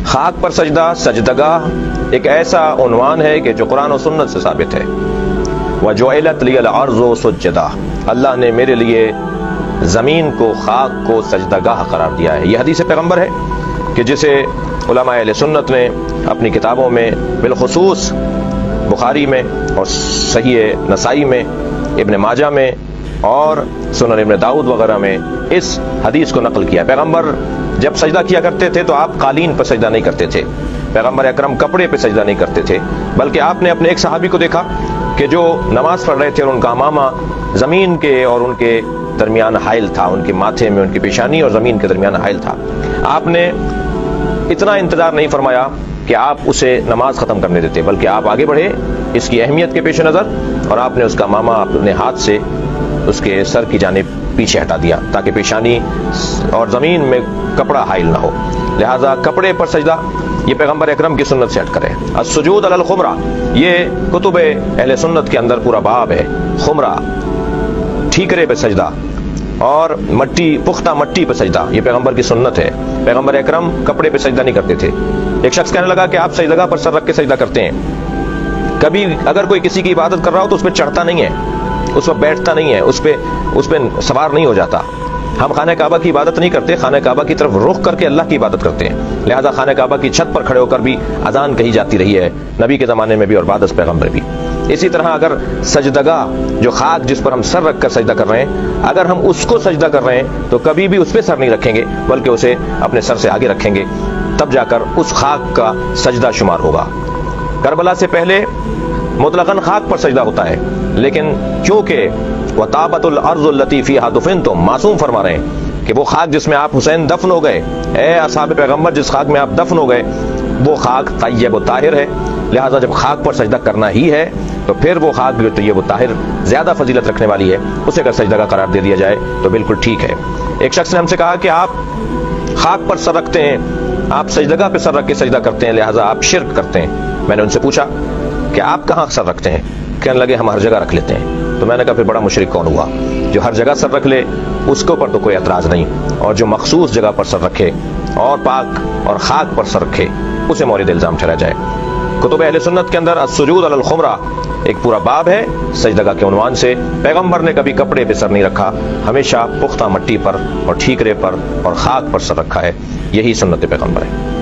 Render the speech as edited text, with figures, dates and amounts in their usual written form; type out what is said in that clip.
خاک پر سجدہ، سجدگاہ ایک ایسا عنوان ہے کہ جو قرآن و سنت سے ثابت ہے۔ وَجُعِلَتْ لِيَ الْأَرْضُ سُجَّدًا، اللہ نے میرے لیے زمین کو، خاک کو سجدگاہ قرار دیا ہے۔ یہ حدیث پیغمبر ہے کہ جسے علماء اہل سنت نے اپنی کتابوں میں، بالخصوص بخاری میں اور صحیح نسائی میں، ابن ماجہ میں اور سنن ابن داؤد وغیرہ میں اس حدیث کو نقل کیا۔ پیغمبر جب سجدہ کیا کرتے تھے تو آپ قالین پر سجدہ نہیں کرتے تھے، پیغمبر اکرم کپڑے پہ سجدہ نہیں کرتے تھے، بلکہ آپ نے اپنے ایک صحابی کو دیکھا کہ جو نماز پڑھ رہے تھے اور ان کا امامہ زمین کے اور ان کے درمیان حائل تھا، ان کے ماتھے میں، ان کی پیشانی اور زمین کے درمیان حائل تھا۔ آپ نے اتنا انتظار نہیں فرمایا کہ آپ اسے نماز ختم کرنے دیتے، بلکہ آپ آگے بڑھے اس کی اہمیت کے پیش نظر، اور آپ نے اس کا امامہ اپنے ہاتھ سے اس کے سر کی جانب پیچھے ہٹا دیا تاکہ پیشانی اور زمین میں کپڑا حائل نہ ہو۔ لہذا کپڑے پر سجدہ یہ پیغمبر اکرم کی سنت سے ہٹ کرے۔ السجود علی الخمرہ، یہ کتب اہل سنت کے اندر پورا باب ہے۔ خمرہ، ٹھیکرے پہ سجدہ اور مٹی، پختہ مٹی پہ سجدہ، یہ پیغمبر کی سنت ہے۔ پیغمبر اکرم کپڑے پہ سجدہ نہیں کرتے تھے۔ ایک شخص کہنے لگا کہ آپ سجدگاہ پر سر رکھ کے سجدہ کرتے ہیں، کبھی اگر کوئی کسی کی عبادت کر رہا ہو تو اس پہ چڑھتا نہیں ہے، اس پر بیٹھتا نہیں ہے، اس پہ سوار نہیں ہو جاتا۔ ہم خانہ کعبہ کی عبادت نہیں کرتے، خانہ کعبہ کی طرف رخ کر کے اللہ کی عبادت کرتے ہیں۔ لہذا خانہ کعبہ کی چھت پر کھڑے ہو کر بھی اذان کہی جاتی رہی ہے، نبی کے زمانے میں بھی اور بعد از پیغمبر بھی۔ اسی طرح اگر سجدگاہ، جو خاک جس پر ہم سر رکھ کر سجدہ کر رہے ہیں، اگر ہم اس کو سجدہ کر رہے ہیں تو کبھی بھی اس پہ سر نہیں رکھیں گے، بلکہ اسے اپنے سر سے آگے رکھیں گے، تب جا کر اس خاک کا سجدہ شمار ہوگا۔ کربلا سے پہلے مطلقاً خاک پر سجدہ ہوتا ہے، لیکن چونکہ وَطَابَتُ الْأَرْضُ الَّتِي فِيهَا دُفِنْتُمْ، معصوم فرما رہے ہیں کہ وہ خاک جس میں آپ حسین دفن ہو گئے، اے اصحاب پیغمبر جس خاک میں آپ دفن ہو گئے، وہ خاک طیب و طاہر ہے۔ لہذا جب خاک پر سجدہ کرنا ہی ہے تو پھر وہ خاک جو طیب و طاہر زیادہ فضیلت رکھنے والی ہے، اسے اگر سجدہ کا قرار دے دیا جائے تو بالکل ٹھیک ہے۔ ایک شخص نے ہم سے کہا کہ آپ خاک پر سر رکھتے ہیں، آپ سجدگاہ پہ سر رکھ کے سجدہ کرتے ہیں، لہذا آپ شرک کرتے ہیں۔ میں نے ان سے پوچھا کہ آپ کہاں سر رکھتے ہیں؟ کہنے لگے ہم ہر جگہ رکھ لیتے ہیں۔ تو میں نے کہا پھر بڑا مشرک کون ہوا؟ جو ہر جگہ سر رکھ لے اس کے اوپر تو کوئی اعتراض نہیں، اور جو مخصوص جگہ پر سر رکھے اور پاک اور خاک پر سر رکھے اسے مورد الزام ٹھہرایا جائے۔ کتب اہل سنت کے اندر السجود علی الخمرہ ایک پورا باب ہے سجدگاہ کے عنوان سے۔ پیغمبر نے کبھی کپڑے پہ سر نہیں رکھا، ہمیشہ پختہ مٹی پر اور ٹھیکرے پر اور خاک پر سر رکھا ہے، یہی سنت پیغمبر ہے۔